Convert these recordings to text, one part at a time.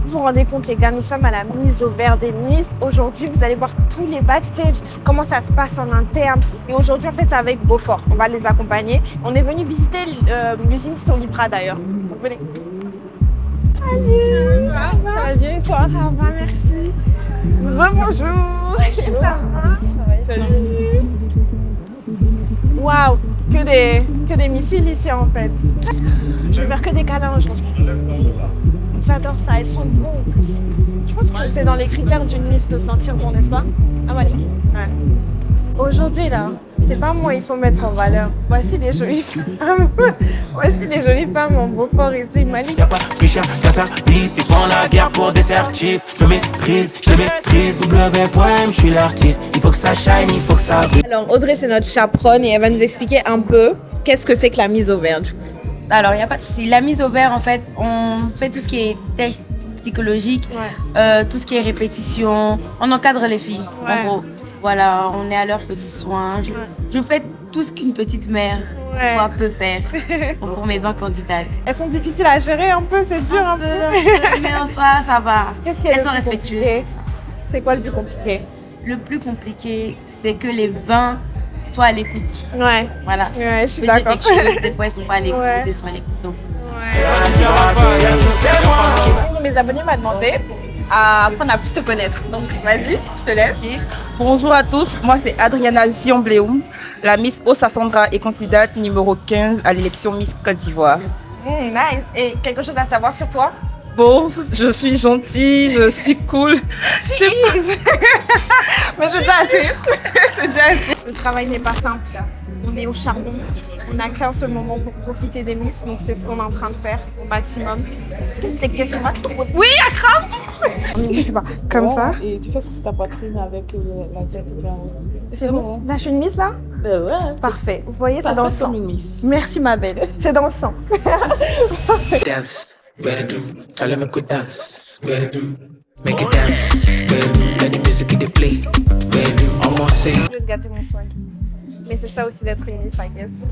Vous vous rendez compte, les gars, nous sommes à la mise au vert des Miss. Aujourd'hui, vous allez voir tous les backstage, comment ça se passe en interne. Et aujourd'hui, on fait ça avec Beaufort. On va les accompagner. On est venu visiter l'usine Solipra d'ailleurs. Donc, venez. Salut, ça va bien et toi? Ça va, merci. Rebonjour. Ça va? Salut. Waouh, que des missiles ici en fait. Je vais faire que des câlins aujourd'hui. J'adore ça, elles sont bonnes en plus. Je pense que c'est dans les critères d'une Miss de sentir bon, n'est-ce pas? Ah, Malik? Ouais. Aujourd'hui là, c'est pas moi il faut mettre en valeur. Voici des jolies femmes. Voici des jolies femmes en Beaufort ici, Malik. Y'a pas plus cher qu'à sa vie, ils font la guerre pour des certifs. Je me maîtrise, W.M, je suis l'artiste. Il faut que ça shine, il faut que ça brille. Alors Audrey c'est notre chaperonne et elle va nous expliquer un peu qu'est-ce que c'est que la mise au vert du coup. Alors, il n'y a pas de souci. La mise au vert, en fait, on fait tout ce qui est test psychologique, tout ce qui est répétition. On encadre les filles, en gros. Voilà, on est à leurs petits soins. Je fais tout ce qu'une petite mère soit peut faire pour mes 20 candidates. Elles sont difficiles à gérer un peu, c'est dur un peu. Mais en soi, ça va. Elles sont respectueuses. C'est quoi le plus compliqué? Le plus compliqué, c'est que les 20 soient à l'écoute. Ouais. Voilà. Ouais, je suis d'accord. Des fois, elles sont pas à l'écoute, elles sont à l'écoute. Donc. Mes abonnés m'ont demandé à apprendre à plus te connaître. Donc, vas-y, je te laisse. Okay. Bonjour à tous, moi c'est Adriana Sion-Bléoum, la Miss Ossa Sandra et candidate numéro 15 à l'élection Miss Côte d'Ivoire. Nice. Et quelque chose à savoir sur toi? Bon, je suis gentille, je suis cool. Mais c'est déjà assez. C'est déjà assez. Le travail n'est pas simple. On est au charbon. On n'a qu'un seul moment pour profiter des Miss. Donc c'est ce qu'on est en train de faire au maximum. Toutes les questions à te poser. Oui, Akram. Je sais pas. Comme ça. Et tu fais sur ta poitrine avec la tête vers haut. C'est bon. Là, je suis une Miss là? Ouais. Parfait. Vous voyez, c'est dans le sang. Une miss. Merci ma belle. C'est dans le sang. Dance, where do, tell them I could dance, where do, make it dance, where do, let the music in the play, where do, almost say. Je vais te gâter mon swag. Mais c'est ça aussi d'être une Miss, I guess.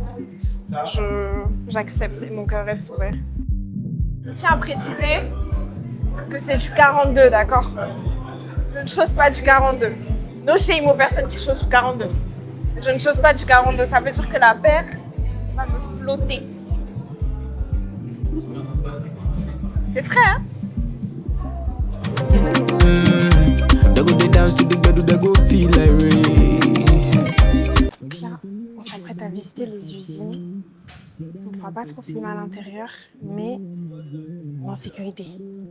J'accepte et mon cœur reste ouvert. Je tiens à préciser que c'est du 42, d'accord? Je ne chose pas du 42. No shame aux personnes qui chosent du 42. Je ne chose pas du 42, ça veut dire que la paire va me flotter. T'es prêt, hein? Donc là, on s'apprête à visiter les usines. On ne pourra pas trop filmer à l'intérieur, mais en sécurité.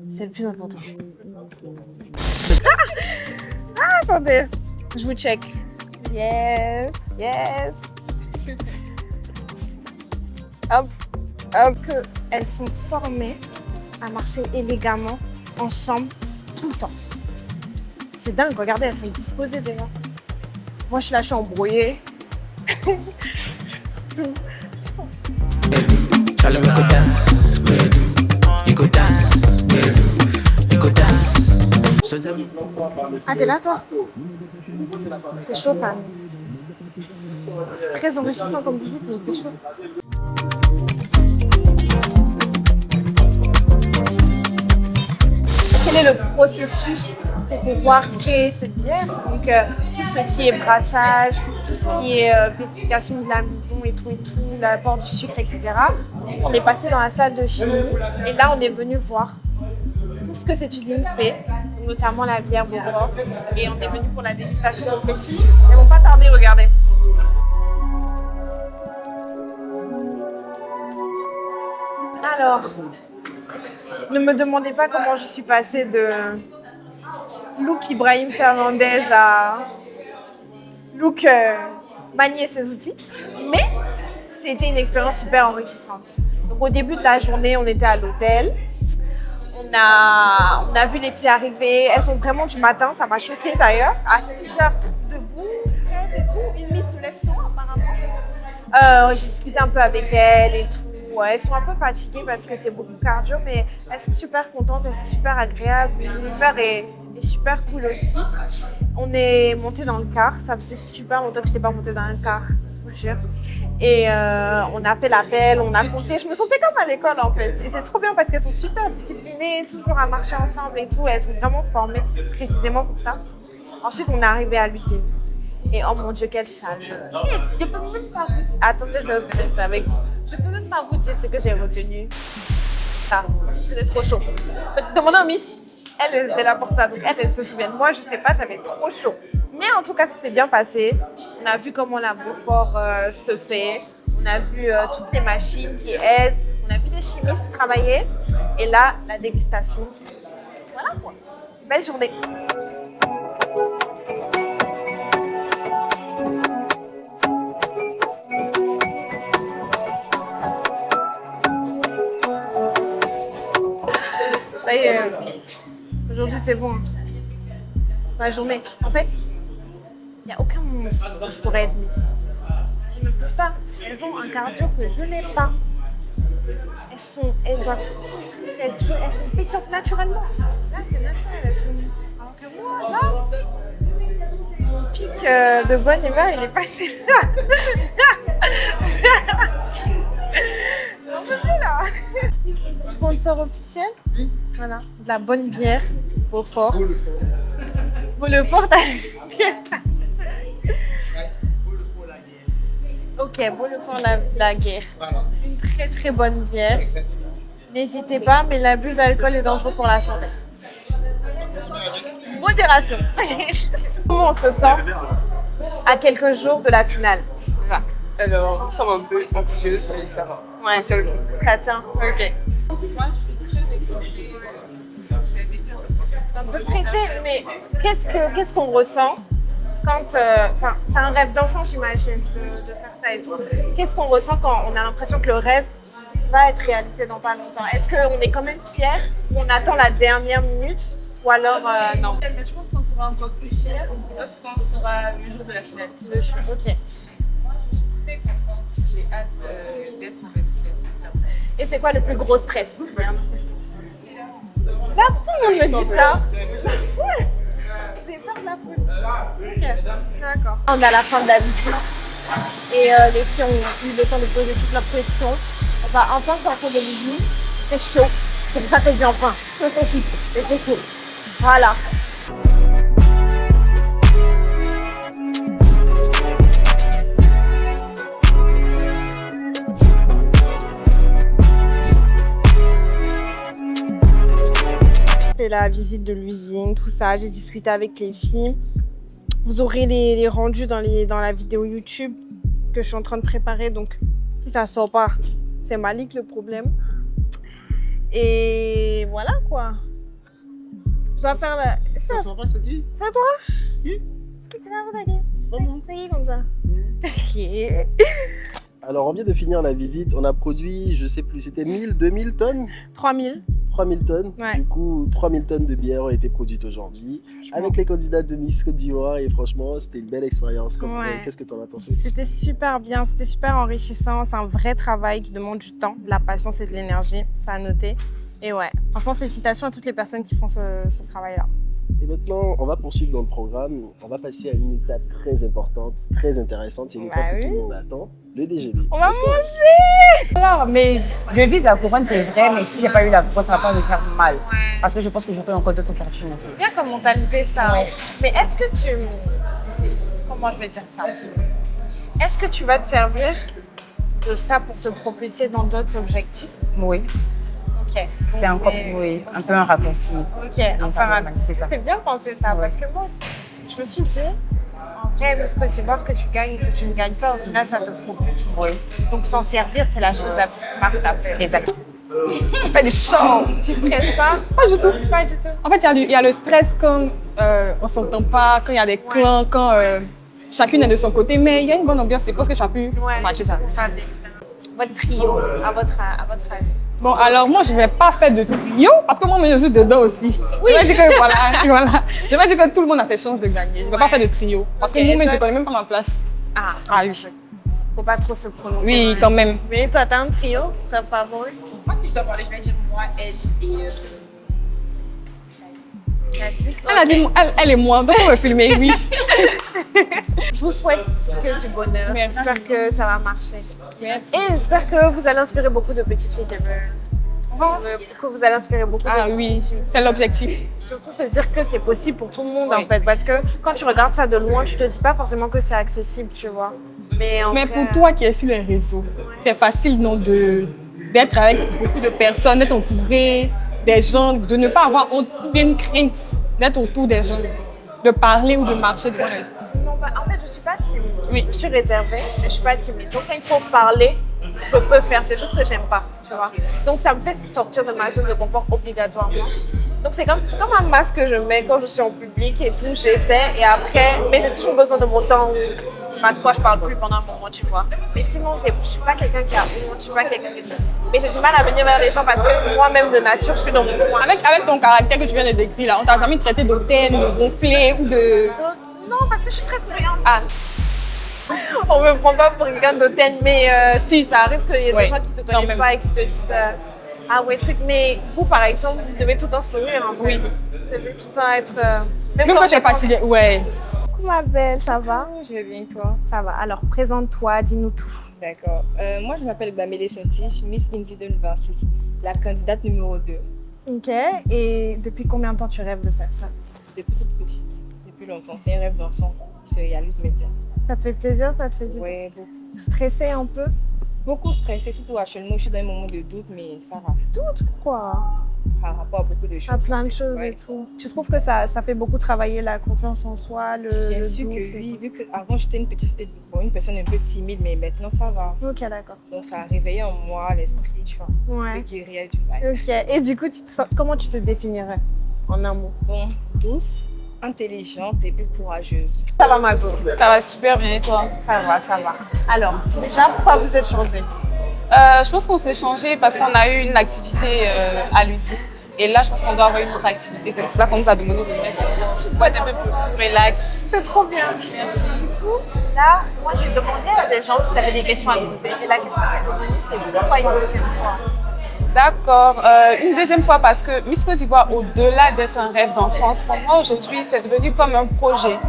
C'est le plus important. Ah, attendez, je vous check. Yes. Hop. Elles sont formées à marcher élégamment, ensemble, tout le temps. C'est dingue, regardez, elles sont disposées déjà. Moi, je suis là, je suis embrouillée. Tout. Ah, t'es là, toi? C'est chaud, fan. C'est très enrichissant comme visite, mais il fait chaud. Quel est le processus pour pouvoir créer cette bière? Donc, tout ce qui est brassage, tout ce qui est vérification de l'amidon et tout, l'apport du sucre, etc. On est passé dans la salle de chimie et là, on est venu voir tout ce que cette usine fait, notamment la bière Beaufort. Et on est venu pour la dégustation. Donc, les filles, elles vont pas tarder, regardez. Alors, ne me demandez pas comment je suis passée de look Ibrahim Fernandez à look manier ses outils, mais c'était une expérience super enrichissante. Donc au début de la journée, on était à l'hôtel, on a vu les filles arriver, elles sont vraiment du matin, ça m'a choquée d'ailleurs, à 6h debout, prêtes et tout, une Miss se lève tôt apparemment. J'ai discuté un peu avec elles et tout. Ouais, elles sont un peu fatiguées parce que c'est beaucoup cardio, mais elles sont super contentes, elles sont super agréables. L'humeur est super cool aussi. On est monté dans le car, ça faisait super longtemps que je n'étais pas montée dans un car, je vous jure. Et on a fait l'appel, on a compté. Je me sentais comme à l'école en fait. Et c'est trop bien parce qu'elles sont super disciplinées, toujours à marcher ensemble et tout. Elles sont vraiment formées précisément pour ça. Ensuite, on est arrivé à l'usine. Et oh mon Dieu, quelle chaleur. Je peux même pas vous... Attendez, je vais vous dire ça avec vous. Je peux même pas vous dire ce que j'ai retenu. Ah, c'était trop chaud. Demandez à Miss. Elle était là pour ça, donc elle se souvient. Moi, je sais pas, j'avais trop chaud. Mais en tout cas, ça s'est bien passé. On a vu comment la Beaufort se fait. On a vu toutes les machines qui aident. On a vu les chimistes travailler. Et là, la dégustation. Voilà quoi. Belle journée. Ça y est, aujourd'hui c'est bon. Ma journée. En fait, il n'y a aucun monde où je pourrais être Miss. Je ne peux pas. Elles ont un cardio que je n'ai pas. Elles doivent souffrir, elles sont pétillantes naturellement. Là, c'est naturel. Elles sont... Alors que moi, là, mon pic de bonne humeur, il est passé là. J'en peux plus là. Sponsor officiel. Voilà, de la bonne bière. Beaufort. Beaufort, Ok, Beaufort la guerre. Une très très bonne bière. N'hésitez pas, mais l'abus d'alcool est dangereux pour la santé. Modération. Comment on se sent à quelques jours de la finale? Alors, nous sommes un peu anxieuses, mais ça va. Ouais, ça tient. Ok. Moi, je suis très excitée sur cette Un peu stressée, mais qu'est-ce qu'on ressent quand... c'est un rêve d'enfant, j'imagine, de faire ça et tout. Qu'est-ce qu'on ressent quand on a l'impression que le rêve va être réalité dans pas longtemps? Est-ce qu'on est quand même fiers ou on attend la dernière minute ou alors non? Mais je pense qu'on sera encore plus fiers lorsqu'on sera le jour de la finale. Ok. Moi, je suis très contente. J'ai hâte d'être en 27. Et c'est quoi le plus gros stress? Là, tout le monde me dit ça. C'est peur de la foule. Ok, d'accord. On est à la fin de la visite et les filles ont eu le temps de poser toutes leurs questions. On va enfin sortir de l'usine. C'est chaud. C'est pour ça que je dis enfin. C'est chaud. Voilà. Fait la visite de l'usine, tout ça. J'ai discuté avec les filles. Vous aurez les rendus dans la vidéo YouTube que je suis en train de préparer. Donc, si ça sort pas, c'est Malik le problème. Et voilà quoi. Je dois faire la... Ça sort pas, c'est qui? C'est à toi? Qui? C'est qui comme ça? Alors, on vient de finir la visite. On a produit, je sais plus, c'était 1000, 2000 tonnes? 3000. 3000 tonnes. Ouais. Du coup, 3000 tonnes de bière ont été produites aujourd'hui avec les candidats de Miss Côte d'Ivoire et franchement, c'était une belle expérience. Ouais. Qu'est-ce que tu en as pensé? C'était super bien, c'était super enrichissant. C'est un vrai travail qui demande du temps, de la patience et de l'énergie. Ça a noté. Et ouais, franchement, félicitations à toutes les personnes qui font ce travail-là. Et maintenant, on va poursuivre dans le programme. On va passer à une étape très importante, très intéressante. C'est une étape que tout le monde attend, le déjeuner. On va manger! Alors, mais je vise la couronne, c'est vrai, mais si j'ai pas eu la couronne, ça va pas me faire mal. Ouais. Parce que je pense que j'aurai encore d'autres opportunités. C'est bien comme mentalité, ça. Ouais. Mais est-ce que tu... Comment je vais dire ça? Est-ce que tu vas te servir de ça pour te propulser dans d'autres objectifs? Oui, Ok. c'est encore oui, un peu un raccourci. Ok, enfin, c'est ça. c'est bien pensé ça, parce que moi, je me suis dit, en vrai, Miss Côte d'Ivoire, que tu gagnes ou que tu ne gagnes pas, au final, ça te propulse. Oui, Donc, s'en servir, c'est la chose la plus smart à faire. exact. Fais des choses. Tu stresses pas? Pas du tout. Pas du tout. En fait, il y a le stress quand on s'entend pas, quand il y a des clans, quand chacune est de son côté, mais il y a une bonne ambiance. C'est parce que tu as pu matcher ça. Votre trio, à votre avis. Bon, alors moi, je ne vais pas faire de trio parce que moi, je suis dedans aussi. Oui. Je vais dire que voilà. Je vais dire que tout le monde a ses chances de gagner. Je ne vais pas faire de trio parce que moi-même, je ne connais même pas ma place. Ah, Ah oui. faut pas trop se prononcer. Oui, quand même. Mais toi, t'as un trio, t'as favori? Moi, si je dois parler, je vais dire moi, elle et. Elle a dit, elle est moins belle, on va filmer, oui. Je vous souhaite que du bonheur. Merci. J'espère que ça va marcher. Merci. Et j'espère que vous allez inspirer beaucoup de petites filles que vous allez inspirer beaucoup Ah de oui, petites filles. c'est l'objectif. Surtout se dire que c'est possible pour tout le monde Oui. en fait. Parce que quand tu regardes ça de loin, tu te dis pas forcément que c'est accessible, tu vois. Mais Mais pour toi qui es sur les réseaux, c'est facile non d'être avec beaucoup de personnes, d'être entouré des gens, de ne pas avoir honte ou bien une crainte d'être autour des gens, de parler ou de marcher devant les gens. Non, en fait, je suis pas timide. Oui. Je suis réservée, mais je suis pas timide. Donc quand il faut parler, je peux faire. C'est juste que j'aime pas, tu vois. Donc ça me fait sortir de ma zone de confort obligatoirement. Donc c'est comme un masque que je mets quand je suis en public et tout, j'essaie et après, mais j'ai toujours besoin de mon temps où je m'assois, je parle plus pendant un moment, tu vois. Mais sinon, je suis pas quelqu'un qui a honte, je suis pas quelqu'un qui... Mais j'ai du mal à venir vers les gens parce que moi-même de nature, je suis dans mon coin. Avec ton caractère que tu viens de décrire là, on t'a jamais traité d'hautaine, de gonflé ou de... Non, parce que je suis très souriante. Ah. On me prend pas pour quelqu'un d'hautaine, mais si, ça arrive qu'il y ait des gens qui te connaissent pas et qui te disent ah ouais, truc. Mais vous, par exemple, vous devez tout le temps sourire. Hein, oui. Vous devez tout le temps être... Même quand j'ai fatiguée, ouais. Coucou ma belle, ça va? Je vais bien, toi. Ça va. Alors, présente-toi, dis-nous tout. D'accord. Moi, je m'appelle Bamélé Saint-Tige, Miss Indie 2026, la candidate numéro 2. Ok. Et depuis combien de temps tu rêves de faire ça? Depuis toute petite, depuis longtemps. C'est un rêve d'enfant qui se réalise maintenant. Ça te fait plaisir? Ça te fait du bien? Ouais, beaucoup. Stressé un peu? Beaucoup stressée, surtout actuellement, je suis dans un moment de doute, mais ça va. Doute? Pourquoi? Par rapport à beaucoup de choses. À plein de choses Ouais. et tout. Tu trouves que ça fait beaucoup travailler la confiance en soi, le Bien sûr doute que oui, vu qu'avant j'étais une personne un peu timide, mais maintenant ça va. Ok, d'accord. Donc ça a réveillé en moi l'esprit, tu vois, Ouais. de guerrière du mal. Ok. Et du coup, comment tu te définirais en un mot? Bon, douce, intelligente et puis courageuse. Ça va, Mago? Ça va super bien et toi? Ça va, ça va. Alors, déjà, pourquoi vous êtes changés? Je pense qu'on s'est changé parce qu'on a eu une activité à Lucie. Et là, je pense qu'on doit avoir une autre activité. C'est pour ça qu'on nous a demandé de nous mettre comme ça. Tu bois un peu plus relax. C'est trop bien. Merci. Du coup, là, moi, j'ai demandé à des gens si tu avais des questions à poser. Et la question qui est revenue, c'est pourquoi une deuxième fois? D'accord. Une deuxième fois parce que Miss Côte d'Ivoire, au-delà d'être un rêve d'enfance, pour moi aujourd'hui, c'est devenu comme un projet.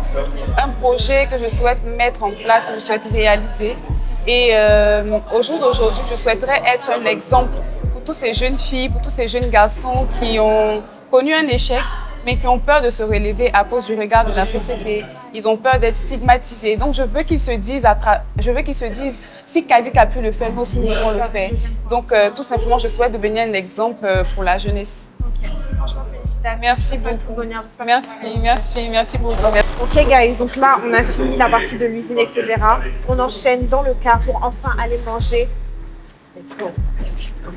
Un projet que je souhaite mettre en place, que je souhaite réaliser. Et au jour d'aujourd'hui, je souhaiterais être un exemple pour toutes ces jeunes filles, pour tous ces jeunes garçons qui ont connu un échec, mais qui ont peur de se relever à cause du regard de la société. Ils ont peur d'être stigmatisés. Donc, je veux qu'ils se disent, si Kadik a pu le faire, nous aussi nous pouvons le faire. Donc, tout simplement, je souhaite devenir un exemple pour la jeunesse. Ok, franchement, félicitations. Merci beaucoup. Merci, merci beaucoup. Ok, guys, donc là, on a fini la partie de l'usine, etc. On enchaîne dans le car pour enfin aller manger. Let's go. Let's go.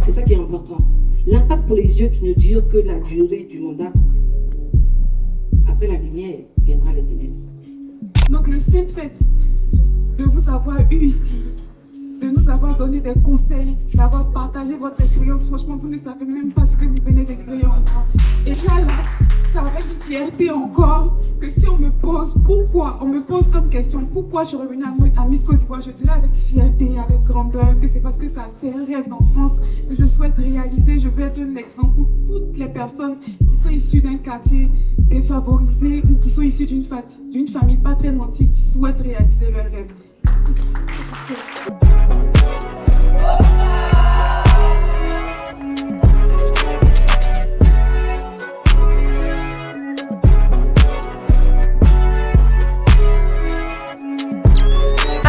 C'est ça qui est important. L'impact pour les yeux qui ne dure que la durée du mandat. Après la lumière, viendra les ténèbres. Donc le simple fait de vous avoir eu ici, de nous avoir donné des conseils, d'avoir partagé votre expérience, franchement, vous ne savez même pas ce que vous venez d'écrire en moi. Et là, ça va être fierté encore que si on me pose pourquoi, on me pose comme question pourquoi je revenais à Miss Côte d'Ivoire, je dirais avec fierté, avec grandeur, que c'est parce que ça, c'est un rêve d'enfance que je souhaite réaliser. Je veux être un exemple pour toutes les personnes qui sont issues d'un quartier défavorisé ou qui sont issues d'une famille pas très nantie qui souhaitent réaliser leur rêve. Merci.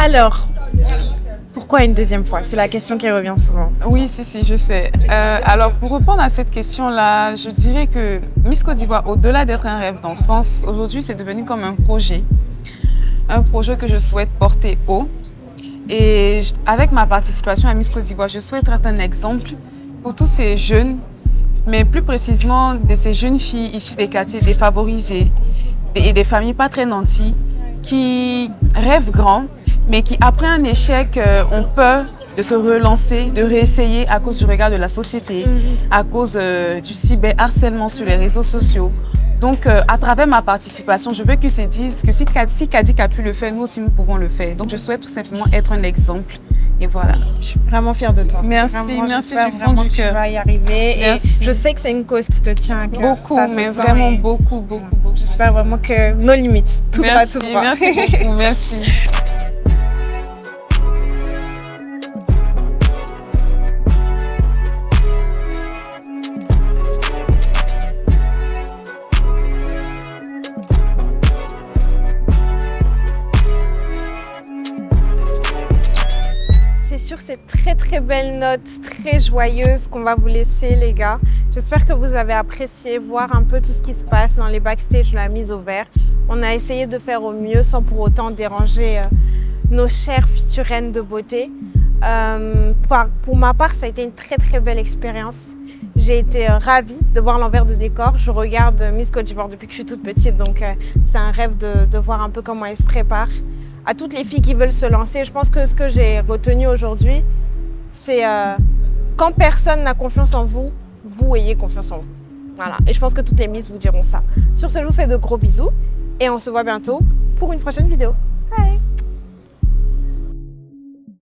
Alors, pourquoi une deuxième fois? C'est la question qui revient souvent. Oui, si, je sais. Alors, pour répondre à cette question-là, je dirais que Miss Côte d'Ivoire, au-delà d'être un rêve d'enfance, aujourd'hui, c'est devenu comme un projet. Un projet que je souhaite porter haut. Et avec ma participation à Miss Côte d'Ivoire, je souhaite être un exemple pour tous ces jeunes, mais plus précisément de ces jeunes filles issues des quartiers défavorisés et des familles pas très nanties, qui rêvent grand, mais qui, après un échec, ont peur de se relancer, de réessayer à cause du regard de la société, à cause du cyberharcèlement sur les réseaux sociaux. Donc, à travers ma participation, je veux qu'ils se disent que si Kadik a pu le faire, nous aussi nous pouvons le faire. Donc, je souhaite tout simplement être un exemple. Et voilà. Je suis vraiment fière de toi. Merci, vraiment, merci j'espère du fond vraiment du que tu cœur. vas y arriver. Merci. Et je sais que c'est une cause qui te tient à cœur. Beaucoup, Ça se mais sent vraiment et beaucoup. J'espère vraiment que nos limites, tout droit, Merci, tout droit. merci beaucoup, merci. C'est sur ces très belles notes, très joyeuses qu'on va vous laisser les gars. J'espère que vous avez apprécié voir un peu tout ce qui se passe dans les backstage de la mise au vert. On a essayé de faire au mieux sans pour autant déranger nos chères futures reines de beauté. Pour ma part, ça a été une très belle expérience. J'ai été ravie de voir l'envers de décor. Je regarde Miss Côte d'Ivoire depuis que je suis toute petite, donc c'est un rêve de voir un peu comment elle se prépare. À toutes les filles qui veulent se lancer, je pense que ce que j'ai retenu aujourd'hui, c'est quand personne n'a confiance en vous, vous ayez confiance en vous. Voilà. Et je pense que toutes les Miss vous diront ça. Sur ce, je vous fais de gros bisous et on se voit bientôt pour une prochaine vidéo. Bye!